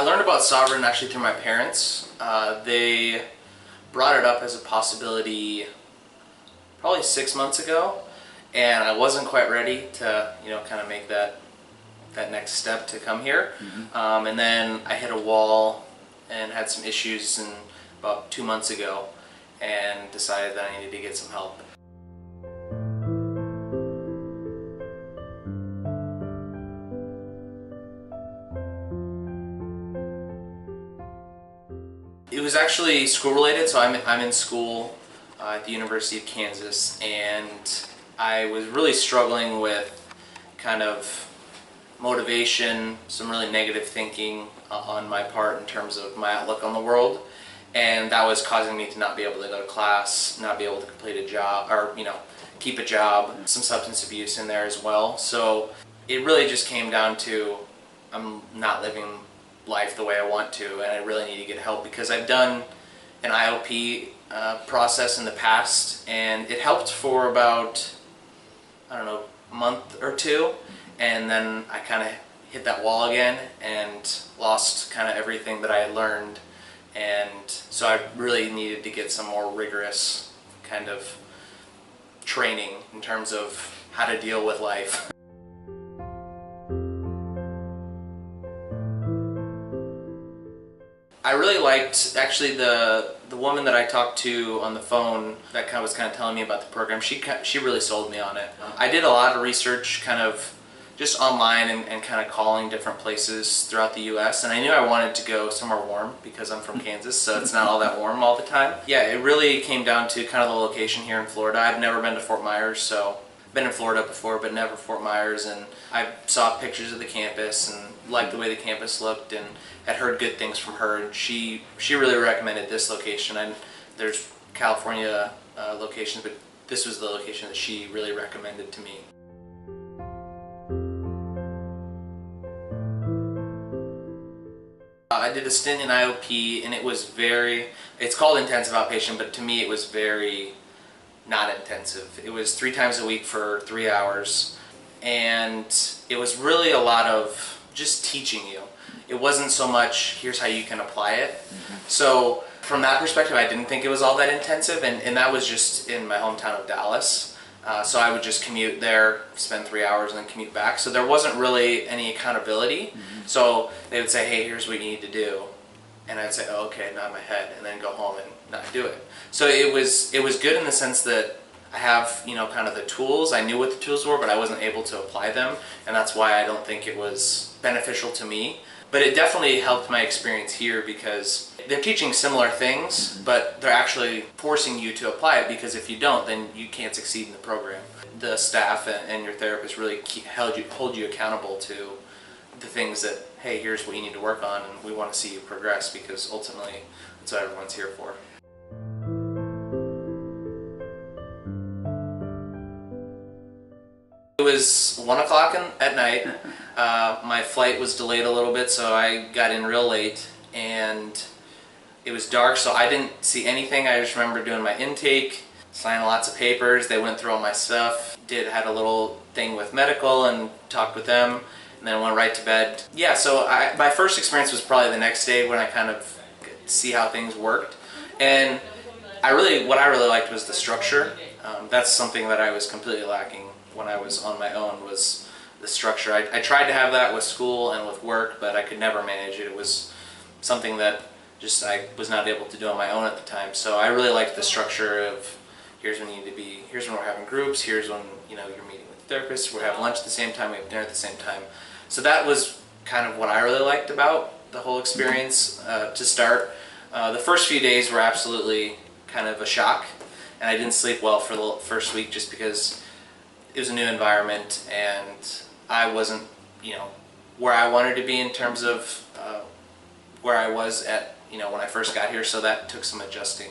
learned about Sovereign actually through my parents. They brought it up as a possibility probably 6 months ago, and I wasn't quite ready to, kind of make that next step to come here. And then I hit a wall and had some issues about 2 months ago, and decided that I needed to get some help. It was actually school related, so I'm in school at the University of Kansas, and I was really struggling with kind of motivation, some really negative thinking on my part in terms of my outlook on the world, and that was causing me to not be able to go to class, not be able to complete a job, or keep a job, some substance abuse in there as well. So it really just came down to I'm not living life the way I want to, and I really need to get help, because I've done an IOP process in the past, and it helped for about, I don't know, a month or two, and then I kind of hit that wall again and lost kind of everything that I had learned, and so I really needed to get some more rigorous kind of training in terms of how to deal with life. I really liked, actually, the woman that I talked to on the phone that was kind of telling me about the program. She really sold me on it. I did a lot of research kind of just online and kind of calling different places throughout the US, and I knew I wanted to go somewhere warm because I'm from Kansas, so it's not all that warm all the time. Yeah, it really came down to kind of the location here in Florida. I've never been to Fort Myers, so I've been in Florida before, but never Fort Myers, and I saw pictures of the campus and liked the way the campus looked, and had heard good things from her, and she really recommended this location. And there's California locations, but this was the location that she really recommended to me. I did a stint in IOP, and it's called intensive outpatient, but to me it was very not intensive. It was 3 times a week for 3 hours, and it was really a lot of just teaching you. It wasn't so much, here's how you can apply it. So from that perspective, I didn't think it was all that intensive, and that was just in my hometown of Dallas. So I would just commute there, spend 3 hours, and then commute back. So there wasn't really any accountability. So they would say, hey, here's what you need to do. And I'd say, oh, okay, nod my head, and then go home and not do it. So it was good in the sense that I have, kind of the tools. I knew what the tools were, but I wasn't able to apply them, and that's why I don't think it was beneficial to me. But it definitely helped my experience here, because they're teaching similar things, but they're actually forcing you to apply it, because if you don't, then you can't succeed in the program. The staff and your therapist really hold you accountable to the things that, hey, here's what you need to work on, and we want to see you progress, because ultimately that's what everyone's here for. It was 1 o'clock at night. My flight was delayed a little bit, so I got in real late, and it was dark, so I didn't see anything. I just remember doing my intake, signing lots of papers. They went through all my stuff, had a little thing with medical and talked with them, and then went right to bed. Yeah, so my first experience was probably the next day, when I kind of could see how things worked. And what I really liked was the structure. That's something that I was completely lacking when I was on my own, was the structure. I tried to have that with school and with work, but I could never manage it. It was something that just I was not able to do on my own at the time. So I really liked the structure of, here's when you need to be, here's when we're having groups, here's when you're meeting with the therapist, we have lunch at the same time, we have dinner at the same time. So that was kind of what I really liked about the whole experience to start. The first few days were absolutely kind of a shock, and I didn't sleep well for the first week, just because it was a new environment, and I wasn't, where I wanted to be in terms of where I was at, when I first got here. So that took some adjusting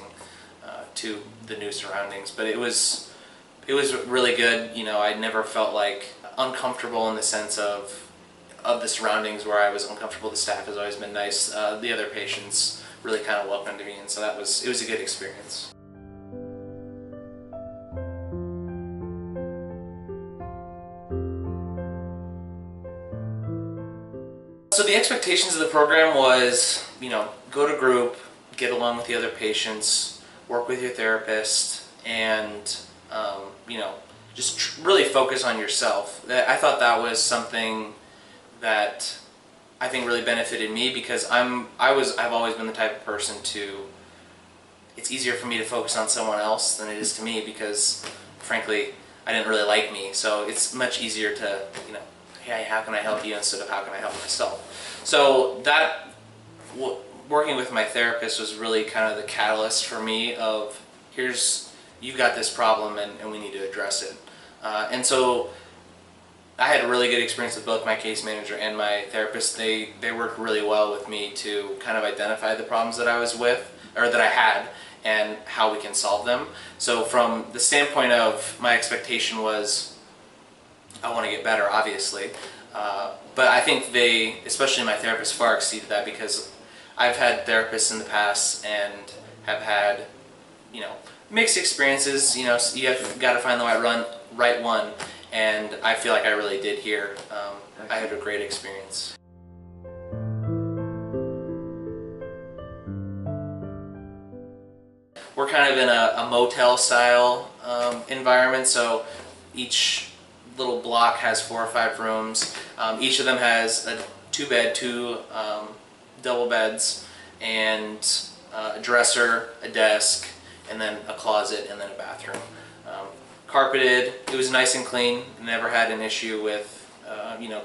to the new surroundings. But it was really good. I never felt like uncomfortable in the sense of the surroundings where I was uncomfortable. The staff has always been nice. The other patients really kind of welcomed me, and so it was a good experience. So the expectations of the program was, go to group, get along with the other patients, work with your therapist, and, just really focus on yourself. I thought that was something that I think really benefited me, because I've always been the type of person it's easier for me to focus on someone else than it is to me, because frankly, I didn't really like me. So it's much easier to, hey, how can I help you, instead of how can I help myself. So working with my therapist was really kind of the catalyst for me of, you've got this problem and we need to address it. And so I had a really good experience with both my case manager and my therapist. They worked really well with me to kind of identify the problems that I was with, or that I had, and how we can solve them. So from the standpoint of, my expectation was, I want to get better, obviously. But I think especially my therapist, far exceeded that, because I've had therapists in the past and have had, mixed experiences. You have got to find the right one, and I feel like I really did here. I had a great experience. We're kind of in a motel style environment, so each little block has 4 or 5 rooms. Each of them has a 2-bed, 2 double beds, and a dresser, a desk, and then a closet, and then a bathroom. Carpeted. It was nice and clean. Never had an issue with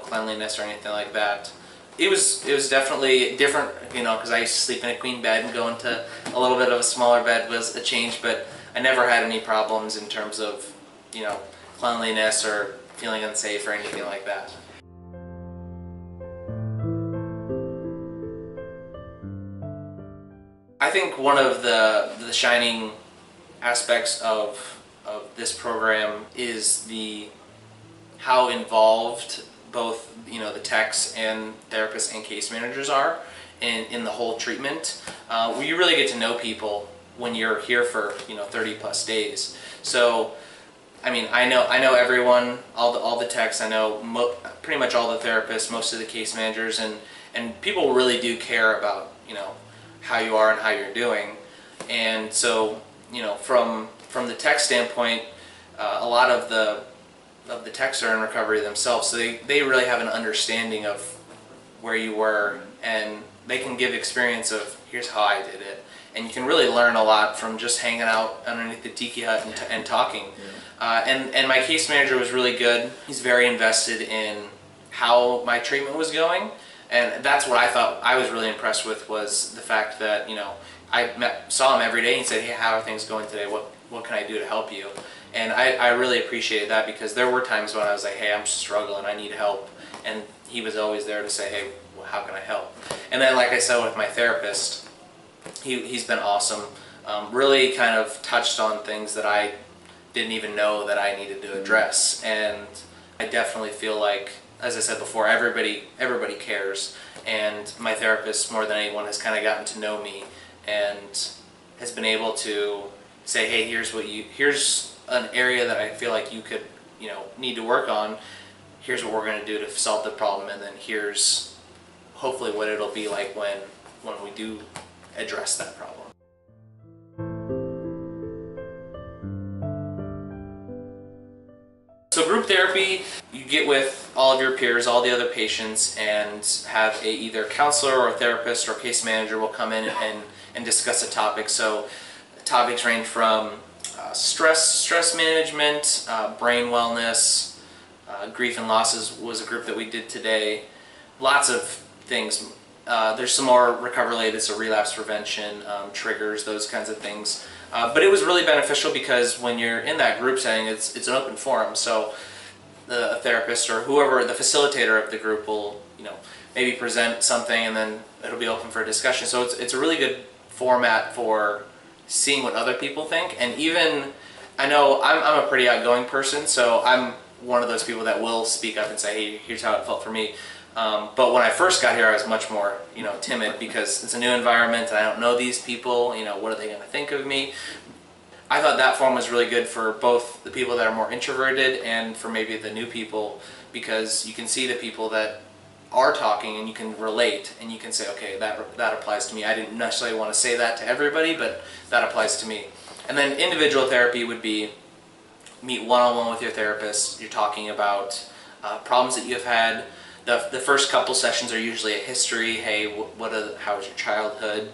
cleanliness or anything like that. It was definitely different, because I used to sleep in a queen bed, and going to a little bit of a smaller bed was a change, but I never had any problems in terms of, cleanliness or feeling unsafe or anything like that. I think one of the shining aspects of this program is how involved both the techs and therapists and case managers are in the whole treatment. You really get to know people when you're here for 30 plus days. So I mean, I know everyone, all the techs. I know pretty much all the therapists, most of the case managers, and people really do care about how you are and how you're doing. And so from the tech standpoint, a lot of the techs are in recovery themselves, so they really have an understanding of where you were, and they can give experience of, here's how I did it. And you can really learn a lot from just hanging out underneath the tiki hut and talking. Yeah. And my case manager was really good. He's very invested in how my treatment was going, and that's what I thought I was really impressed with, was the fact that I saw him every day and he said, hey, how are things going today? What can I do to help you? And I really appreciated that, because there were times when I was like, hey, I'm struggling, I need help. And he was always there to say, hey, well, how can I help? And then, like I said, with my therapist, he's been awesome. Really kind of touched on things that I didn't even know that I needed to address. And I definitely feel like, as I said before, everybody cares. And my therapist, more than anyone, has kind of gotten to know me and has been able to say, hey, here's an area that I feel like you could, need to work on. Here's what we're going to do to solve the problem, and then here's hopefully what it'll be like when we do address that problem. So group therapy, you get with all of your peers, all the other patients, and have either counselor or a therapist or case manager will come in and discuss a topic. So topics range from stress management, brain wellness, grief and losses was a group that we did today. Lots of things. There's some more recovery related, so relapse prevention, triggers, those kinds of things. But it was really beneficial, because when you're in that group setting, it's an open forum. So the therapist or whoever, the facilitator of the group, will maybe present something, and then it'll be open for discussion. So it's a really good format for seeing what other people think. And even, I know I'm a pretty outgoing person, so I'm one of those people that will speak up and say, hey, here's how it felt for me. But when I first got here, I was much more, timid, because it's a new environment and I don't know these people. What are they going to think of me? I thought that form was really good for both the people that are more introverted and for maybe the new people, because you can see the people that are talking and you can relate and you can say, okay, that applies to me. I didn't necessarily want to say that to everybody, but that applies to me. And then individual therapy would be meet one-on-one with your therapist. You're talking about problems that you've had. The first couple sessions are usually a history. Hey, how was your childhood?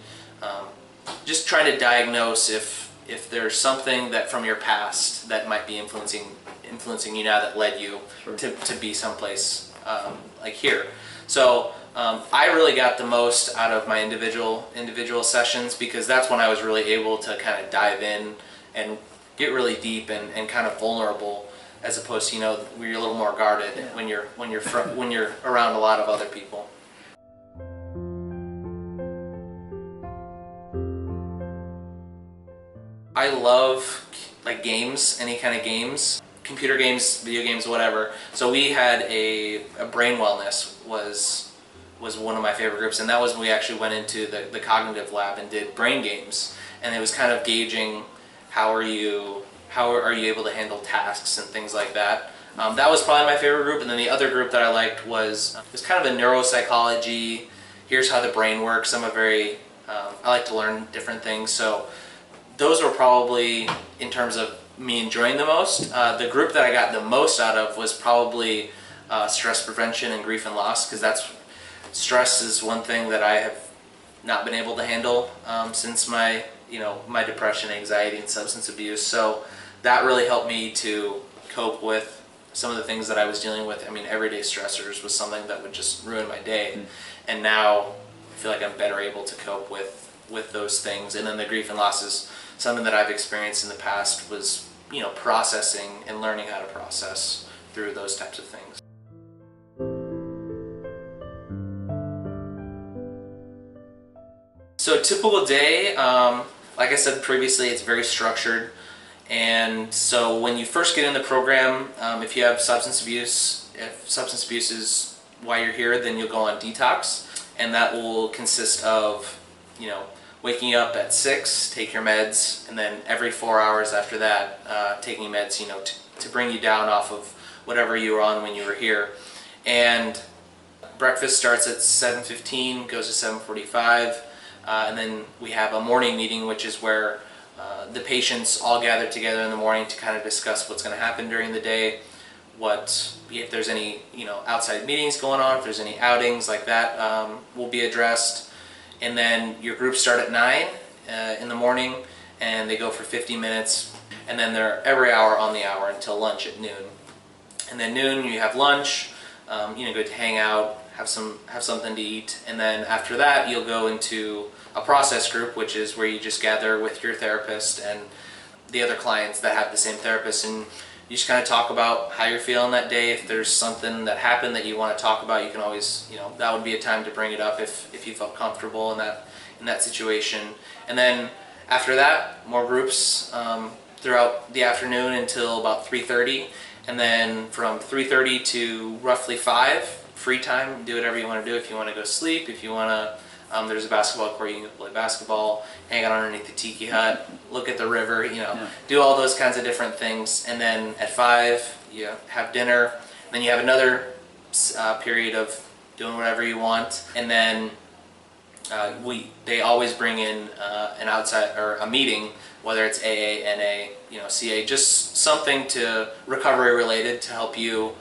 Just trying to diagnose if there's something that from your past that might be influencing you now that led you to be someplace like here. So I really got the most out of my individual sessions, because that's when I was really able to kind of dive in and get really deep and kind of vulnerable, as opposed to, where you're a little more guarded when you're around a lot of other people. I love like games, any kind of games, computer games, video games, whatever. So we had a brain wellness was one of my favorite groups, and that was when we actually went into the cognitive lab and did brain games, and it was kind of gauging how are you able to handle tasks and things like that. That was probably my favorite group. And then the other group that I liked was kind of a neuropsychology. Here's how the brain works. I like to learn different things, so those were probably, in terms of me enjoying the most. The group that I got the most out of was probably stress prevention and grief and loss, because stress is one thing that I have not been able to handle since my depression, anxiety, and substance abuse. So that really helped me to cope with some of the things that I was dealing with. I mean, everyday stressors was something that would just ruin my day. And now I feel like I'm better able to cope with those things. And then the grief and loss is something that I've experienced in the past, was processing and learning how to process through those types of things. So a typical day, like I said previously, it's very structured. And so when you first get in the program, if you have substance abuse is why you're here, then you'll go on detox, and that will consist of waking up at 6, take your meds, and then every 4 hours after that, taking meds, to bring you down off of whatever you were on when you were here. And breakfast starts at 7:15, goes to 7:45, and then we have a morning meeting, which is where the patients all gather together in the morning to kind of discuss what's going to happen during the day, if there's any outside meetings going on, if there's any outings like that, will be addressed. And then your groups start at 9 in the morning, and they go for 50 minutes, and then they're every hour on the hour until lunch at noon. And then noon you have lunch, go to hang out, have something to eat, and then after that you'll go into a process group, which is where you just gather with your therapist and the other clients that have the same therapist, and you just kind of talk about how you're feeling that day. If there's something that happened that you want to talk about, you can always, that would be a time to bring it up if you felt comfortable in that situation. And then after that, more groups throughout the afternoon until about 3:30, and then from 3:30 to roughly 5, free time. Do whatever you want to do. If you want to go sleep, if you want to, there's a basketball court, you can play basketball, hang out underneath the tiki hut, look at the river, do all those kinds of different things. And then at 5, you have dinner. Then you have another period of doing whatever you want. And then they always bring in an outside or a meeting, whether it's AA, NA, CA, just something to recovery related to help you,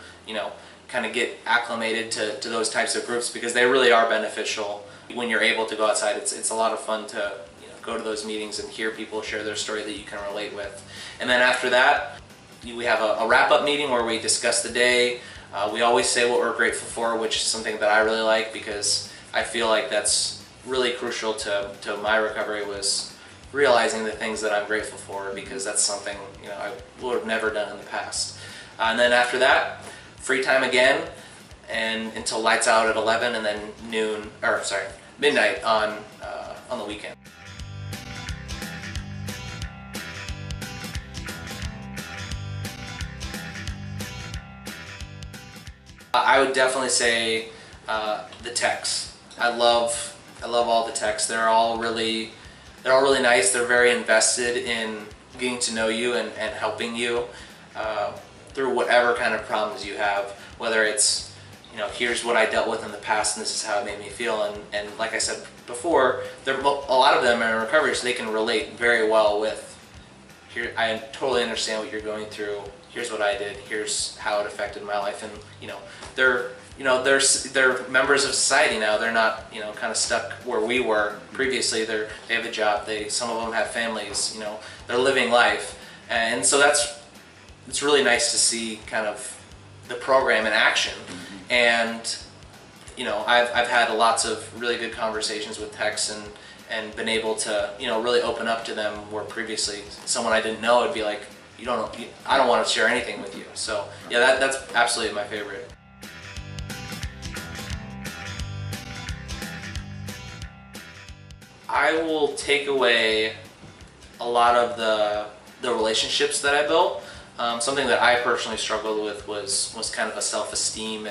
kind of get acclimated to those types of groups, because they really are beneficial. When you're able to go outside, it's a lot of fun to go to those meetings and hear people share their story that you can relate with. And then after that, we have a wrap-up meeting where we discuss the day. We always say what we're grateful for, which is something that I really like, because I feel like that's really crucial to my recovery, was realizing the things that I'm grateful for, because that's something I would have never done in the past. And then after that, free time again, and until lights out at 11, and then midnight on the weekend. I would definitely say the techs. I love all the techs. They're all really nice. They're very invested in getting to know you and helping you through whatever kind of problems you have, whether it's here's what I dealt with in the past, and this is how it made me feel. And like I said before, a lot of them are in recovery, so they can relate very well with, here, I totally understand what you're going through. Here's what I did. Here's how it affected my life. And they're members of society now. They're not kind of stuck where we were previously. They have a job. Some of them have families. They're living life, and so it's really nice to see kind of the program in action. And I've had lots of really good conversations with techs and been able to really open up to them, where previously someone I didn't know would be like, you don't know, I don't want to share anything with you. So yeah, that's absolutely my favorite. I will take away a lot of the relationships that I built. Something that I personally struggled with was kind of a self-esteem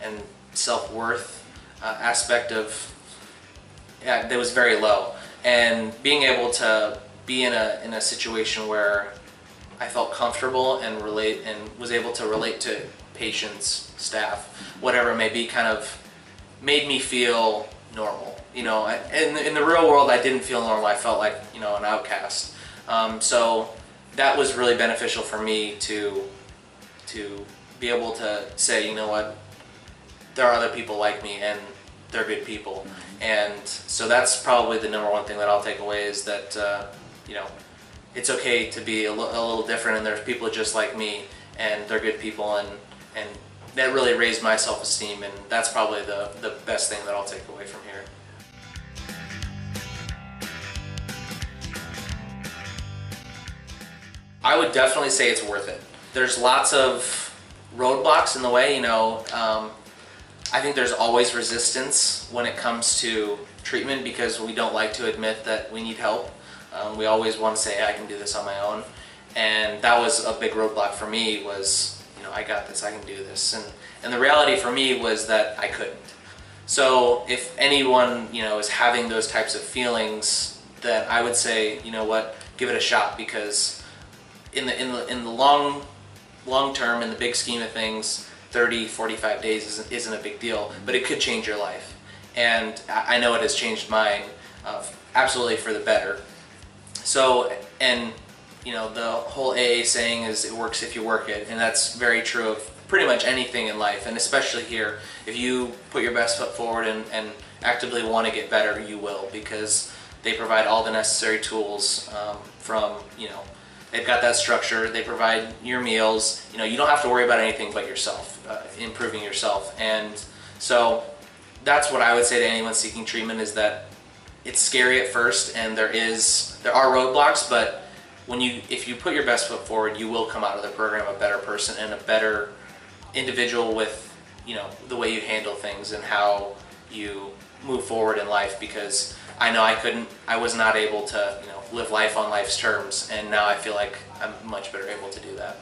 and self-worth aspect of, that was very low. And being able to be in a situation where I felt comfortable and was able to relate to patients, staff, whatever it may be, kind of made me feel normal. In the real world, I didn't feel normal. I felt like an outcast. So that was really beneficial for me to be able to say, what, there are other people like me, and they're good people. And so that's probably the number one thing that I'll take away, is that it's okay to be a little different, and there's people just like me, and they're good people, and that really raised my self-esteem, and that's probably the best thing that I'll take away from here. I would definitely say it's worth it. There's lots of roadblocks in the way. I think there's always resistance when it comes to treatment, because we don't like to admit that we need help. We always want to say, I can do this on my own. And that was a big roadblock for me, was, I got this, I can do this. And the reality for me was that I couldn't. So if anyone, is having those types of feelings, then I would say, what, give it a shot, because in the long term, in the big scheme of things, 30, 45 days isn't a big deal, but it could change your life. And I know it has changed mine, absolutely for the better. So, and the whole AA saying is, it works if you work it, and that's very true of pretty much anything in life, and especially here. If you put your best foot forward and actively want to get better, you will, because they provide all the necessary tools, from, they've got that structure, they provide your meals, you don't have to worry about anything but yourself, improving yourself. And so that's what I would say to anyone seeking treatment, is that it's scary at first, and there are roadblocks, but if you put your best foot forward, you will come out of the program a better person and a better individual with, the way you handle things and how you move forward in life. Because I know I was not able to, live life on life's terms, and now I feel like I'm much better able to do that.